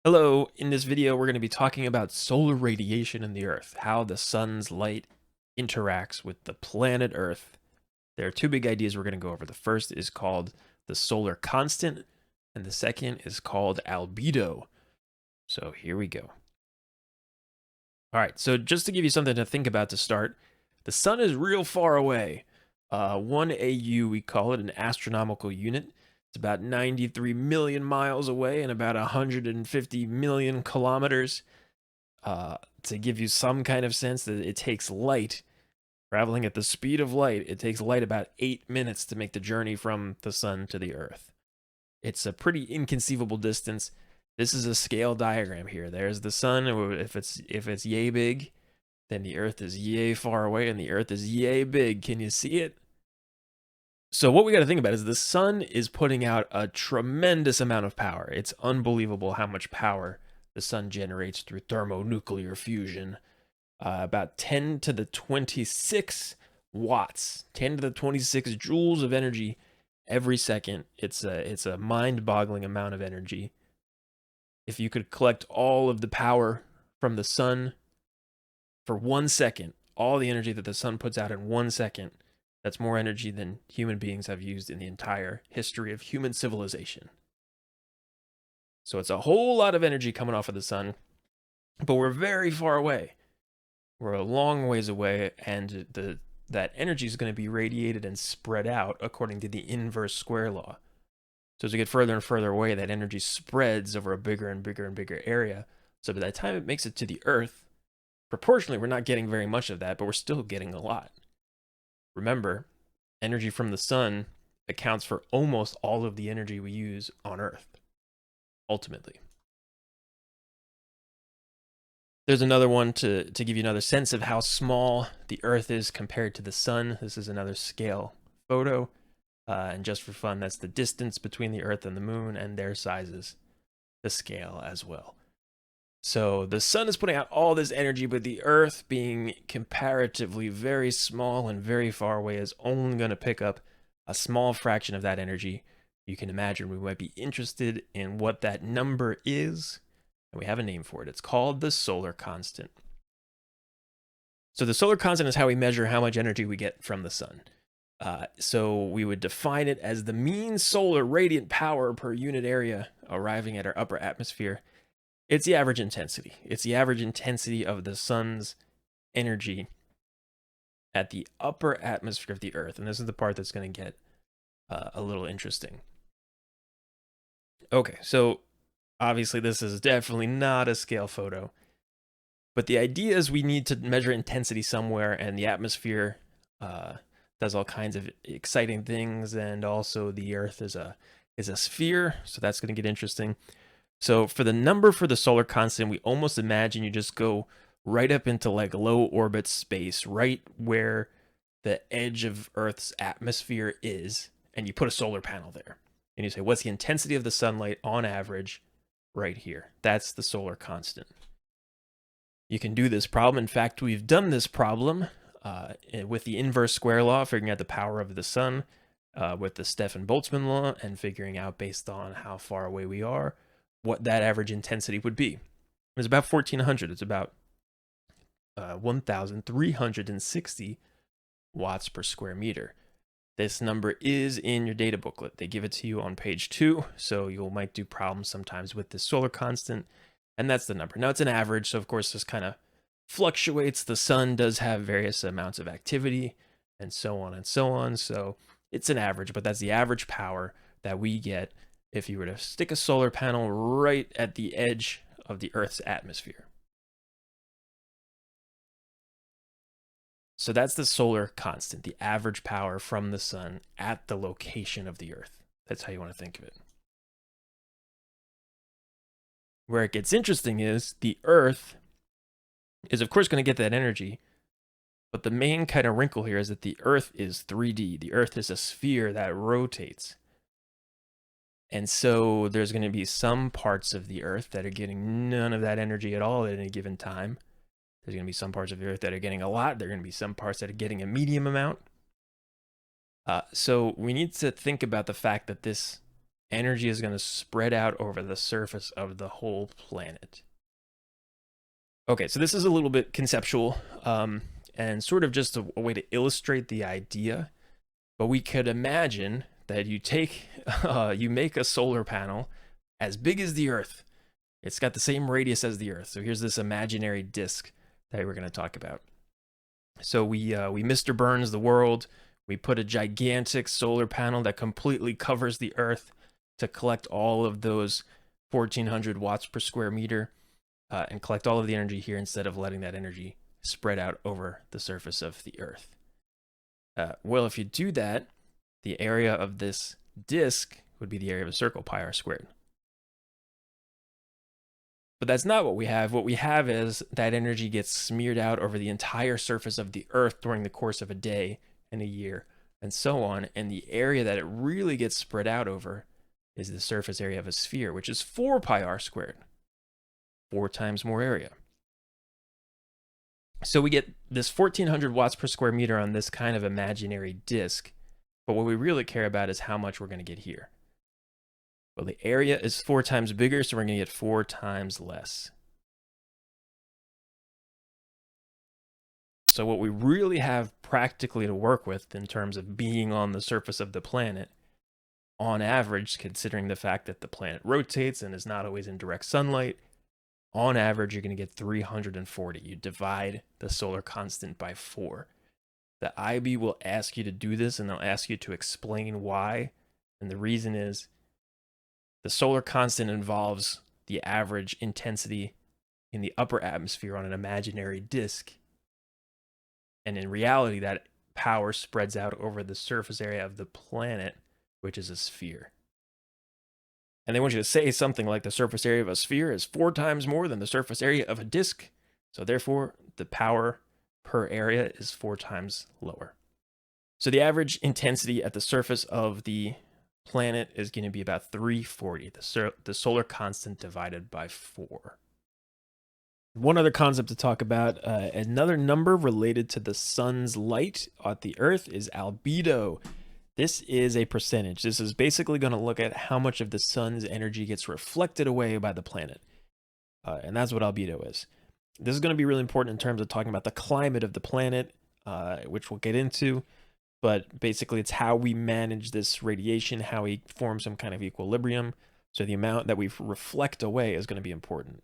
Hello, in this video we're going to be talking about solar radiation in the Earth, how the sun's light interacts with the planet Earth. There are two big ideas we're going to go over. The first is called the solar constant, and the second is called albedo. So here we go. All right, so just to give you something to think about to start, the sun is real far away. 1 AU, we call it, an astronomical unit. It's about 93 million miles away and about 150 million kilometers. To give you some kind of sense that it takes light, traveling at the speed of light, it takes light about 8 minutes to make the journey from the sun to the Earth. It's a pretty inconceivable distance. This is a scale diagram here. There's the sun. If it's yay big, then the Earth is yay far away, and the Earth is yay big. Can you see it? So what we got to think about is the sun is putting out a tremendous amount of power. It's unbelievable how much power the sun generates through thermonuclear fusion. About 10 to the 26 watts, 10 to the 26 joules of energy every second. It's a mind-boggling amount of energy. If you could collect all of the power from the sun for 1 second, all the energy that the sun puts out in 1 second, that's more energy than human beings have used in the entire history of human civilization. So it's a whole lot of energy coming off of the sun, but we're very far away. We're a long ways away, and that energy is going to be radiated and spread out according to the inverse square law. So as we get further and further away, that energy spreads over a bigger and bigger and bigger area. So by the time it makes it to the Earth, proportionally, we're not getting very much of that, but we're still getting a lot. Remember, energy from the sun accounts for almost all of the energy we use on Earth, ultimately. There's another one to give you another sense of how small the Earth is compared to the sun. This is another scale photo. And just for fun, that's the distance between the Earth and the moon and their sizes, the scale as well. So the sun is putting out all this energy, but the Earth, being comparatively very small and very far away, is only going to pick up a small fraction of that energy. You can imagine we might be interested in what that number is, and we have a name for it. It's called the solar constant. So the solar constant is how we measure how much energy we get from the sun. So we would define it as the mean solar radiant power per unit area arriving at our upper atmosphere. It's the average intensity. It's the average intensity of the sun's energy at the upper atmosphere of the Earth. And this is the part that's going to get a little interesting. Okay, so obviously this is definitely not a scale photo. But the idea is we need to measure intensity somewhere, and the atmosphere does all kinds of exciting things, and also the Earth is a sphere, so that's going to get interesting. So for the number for the solar constant, we almost imagine you just go right up into like low orbit space, right where the edge of Earth's atmosphere is, and you put a solar panel there. And you say, what's the intensity of the sunlight on average right here? That's the solar constant. You can do this problem. In fact, we've done this problem with the inverse square law, figuring out the power of the sun, with the Stefan-Boltzmann law, and figuring out based on how far away we are, what that average intensity would be. It's about 1400. It's about 1,360 watts per square meter. This number is in your data booklet. They give it to you on page 2, so you might do problems sometimes with this solar constant, and that's the number. Now, it's an average, so of course this kind of fluctuates. The sun does have various amounts of activity, and so on and so on, so it's an average, but that's the average power that we get if you were to stick a solar panel right at the edge of the Earth's atmosphere. So that's the solar constant, the average power from the sun at the location of the Earth. That's how you want to think of it. Where it gets interesting is the Earth is, of course, going to get that energy, but the main kind of wrinkle here is that the Earth is 3D. The Earth is a sphere that rotates. And so there's going to be some parts of the Earth that are getting none of that energy at all at any given time. There's going to be some parts of the Earth that are getting a lot. There are going to be some parts that are getting a medium amount. So we need to think about the fact that this energy is going to spread out over the surface of the whole planet. Okay, so this is a little bit conceptual, and sort of just a way to illustrate the idea. But we could imagine that you make a solar panel as big as the Earth. It's got the same radius as the Earth. So here's this imaginary disk that we're going to talk about. So we Mr. Burns the world. We put a gigantic solar panel that completely covers the Earth to collect all of those 1400 watts per square meter, and collect all of the energy here instead of letting that energy spread out over the surface of the Earth. Well, if you do that, the area of this disk would be the area of a circle, pi r squared. But that's not what we have. What we have is that energy gets smeared out over the entire surface of the Earth during the course of a day and a year and so on. And the area that it really gets spread out over is the surface area of a sphere, which is 4 pi r squared, 4 times more area. So we get this 1400 watts per square meter on this kind of imaginary disk. But what we really care about is how much we're going to get here. Well, the area is 4 times bigger, so we're going to get 4 times less. So what we really have practically to work with in terms of being on the surface of the planet, on average, considering the fact that the planet rotates and is not always in direct sunlight, on average, you're going to get 340. You divide the solar constant by 4. The IB will ask you to do this, and they'll ask you to explain why. And the reason is the solar constant involves the average intensity in the upper atmosphere on an imaginary disk. And in reality, that power spreads out over the surface area of the planet, which is a sphere. And they want you to say something like the surface area of a sphere is 4 times more than the surface area of a disk. So therefore, the power per area is 4 times lower. So the average intensity at the surface of the planet is going to be about 340, the solar constant divided by 4. One other concept to talk about, another number related to the sun's light at the Earth is albedo. This is a percentage. This is basically going to look at how much of the sun's energy gets reflected away by the planet. And that's what albedo is. This is going to be really important in terms of talking about the climate of the planet, which we'll get into. But basically, it's how we manage this radiation, how we form some kind of equilibrium. So the amount that we reflect away is going to be important.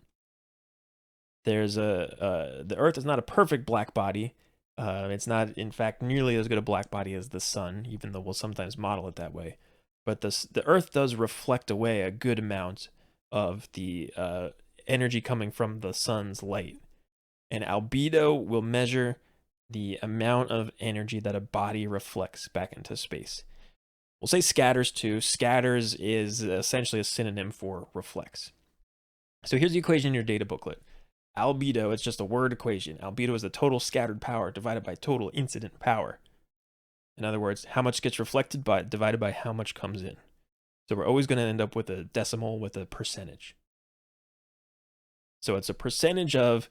The Earth is not a perfect black body. It's not, in fact, nearly as good a black body as the sun, even though we'll sometimes model it that way. But the Earth does reflect away a good amount of the energy coming from the sun's light. And albedo will measure the amount of energy that a body reflects back into space. We'll say scatters too. Scatters is essentially a synonym for reflects. So here's the equation in your data booklet. Albedo, it's just a word equation. Albedo is the total scattered power divided by total incident power. In other words, how much gets reflected by divided by how much comes in. So we're always going to end up with a decimal with a percentage. So it's a percentage of,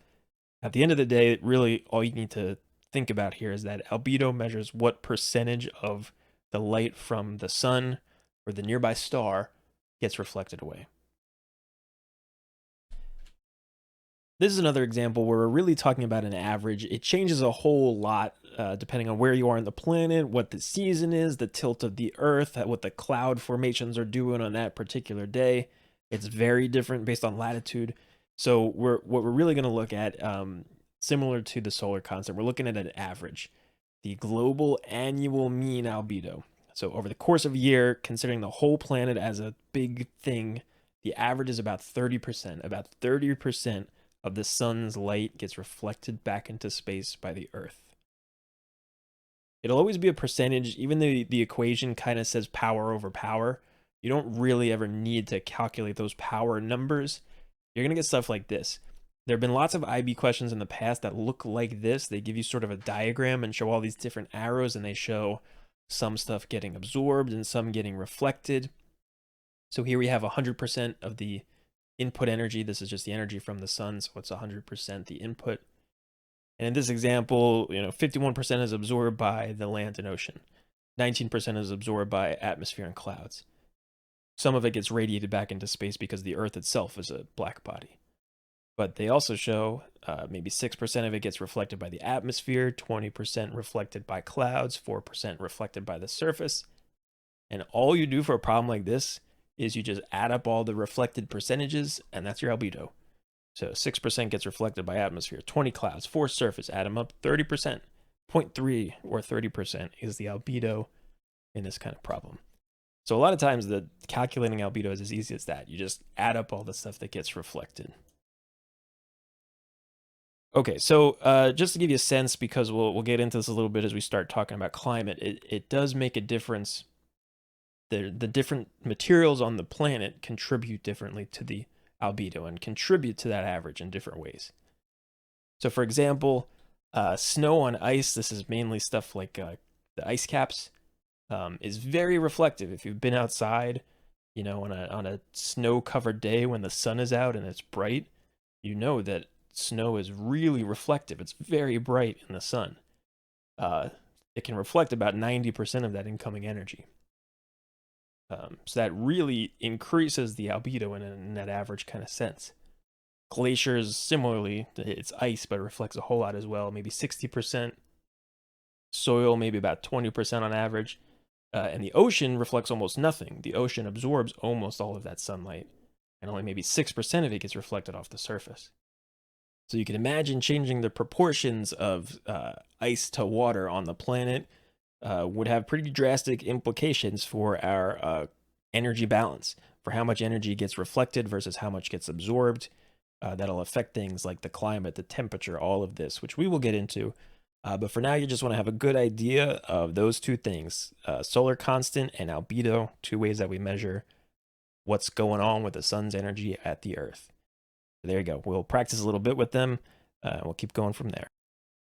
at the end of the day, really all you need to think about here is that albedo measures what percentage of the light from the sun or the nearby star gets reflected away. This is another example where we're really talking about an average. It changes a whole lot depending on where you are on the planet, what the season is, the tilt of the Earth, what the cloud formations are doing on that particular day. It's very different based on latitude. So what we're really going to look at, similar to the solar constant, we're looking at an average, the global annual mean albedo. So over the course of a year, considering the whole planet as a big thing, the average is about 30%. About 30% of the sun's light gets reflected back into space by the Earth. It'll always be a percentage, even though the equation kind of says power over power. You don't really ever need to calculate those power numbers. You're going to get stuff like this. There have been lots of IB questions in the past that look like this. They give you sort of a diagram and show all these different arrows, and they show some stuff getting absorbed and some getting reflected. So here we have 100% of the input energy. This is just the energy from the sun, so it's 100% the input. And in this example, 51% is absorbed by the land and ocean. 19% is absorbed by atmosphere and clouds. some of it gets radiated back into space because the Earth itself is a black body. But they also show maybe 6% of it gets reflected by the atmosphere, 20% reflected by clouds, 4% reflected by the surface. And all you do for a problem like this is you just add up all the reflected percentages, and that's your albedo. So 6% gets reflected by atmosphere, 20 clouds, 4 surface, add them up, 30%. 0.3 or 30% is the albedo in this kind of problem. So a lot of times the calculating albedo is as easy as that. You just add up all the stuff that gets reflected. Okay, so just to give you a sense, because we'll get into this a little bit as we start talking about climate, it does make a difference. The different materials on the planet contribute differently to the albedo and contribute to that average in different ways. So for example, snow on ice, this is mainly stuff like the ice caps, is very reflective. If you've been outside, you know, on a snow-covered day when the sun is out and it's bright, you know that snow is really reflective. It's very bright in the sun. It can reflect about 90% of that incoming energy. So that really increases the albedo in that average kind of sense. Glaciers, similarly, it's ice, but it reflects a whole lot as well, maybe 60%. Soil, maybe about 20% on average. And the ocean reflects almost nothing. The ocean absorbs almost all of that sunlight, and only maybe 6% of it gets reflected off the surface. So you can imagine changing the proportions of ice to water on the planet would have pretty drastic implications for our energy balance, for how much energy gets reflected versus how much gets absorbed. That'll affect things like the climate, the temperature, all of this, which we will get into. But for now, you just want to have a good idea of those two things, solar constant and albedo, two ways that we measure what's going on with the sun's energy at the Earth. There you go. We'll practice a little bit with them. We'll keep going from there.